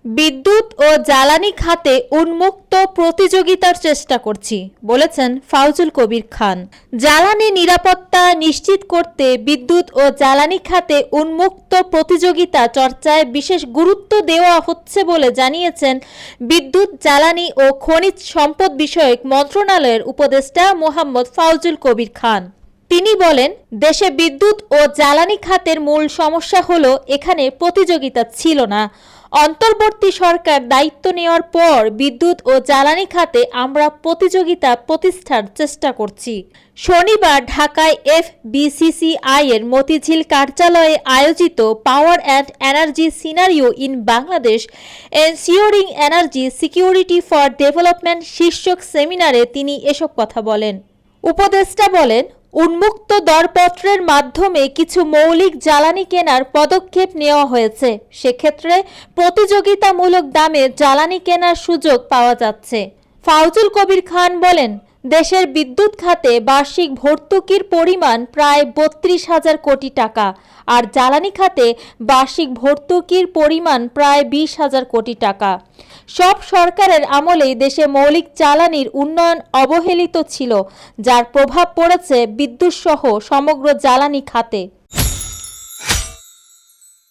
বিদ্যুৎ ও জ্বালানি খাতে উন্মুক্ত প্রতিযোগিতার চেষ্টা করছি, বলেছেন ফাউজুল কবির খান। জ্বালানি নিরাপত্তা নিশ্চিত করতে বিদ্যুৎ ও জ্বালানি খাতে উন্মুক্ত প্রতিযোগিতা চর্চায় বিশেষ গুরুত্ব দেওয়া হচ্ছে বলে জানিয়েছেন বিদ্যুৎ, জ্বালানি ও খনিজ সম্পদ বিষয়ক মন্ত্রণালয়ের উপদেষ্টা মোহাম্মদ ফাউজুল কবির খান। তিনি বলেন, দেশে বিদ্যুৎ ও জ্বালানি খাতের মূল সমস্যা হলো এখানে প্রতিযোগিতা ছিল না। অন্তর্বর্তী সরকার দায়িত্ব নেওয়ার পর বিদ্যুৎ ও জ্বালানি খাতে আমরা প্রতিযোগিতা প্রতিষ্ঠার চেষ্টা করছি। শনিবার ঢাকায় এফবিসিসিআই এর মতিঝিল কার্যালয়ে আয়োজিত power and energy scenario in Bangladesh ensuring energy security for development শীর্ষক সেমিনারে তিনি এসব কথা বলেন। উপদেষ্টা বলেন, উন্মুক্ত দরপত্রের মাধ্যমে কিছু মৌলিক জ্বালানি কেনার পদক্ষেপ নেওয়া হয়েছে। সেক্ষেত্রে প্রতিযোগিতামূলক দামে জ্বালানি কেনার সুযোগ পাওয়া যাচ্ছে। ফাউজুল কবির খান বলেন, দেশের বিদ্যুৎ খাতে বার্ষিক ভর্তুকির পরিমাণ প্রায় 32,000 কোটি টাকা, আর জ্বালানি খাতে বার্ষিক ভর্তুকির পরিমাণ প্রায় 20,000 কোটি টাকা। সব সরকারের আমলেই দেশে মৌলিক জ্বালানির উন্নয়ন অবহেলিত ছিল, যার প্রভাব পড়েছে বিদ্যুৎ সহ সমগ্র জ্বালানি খাতে।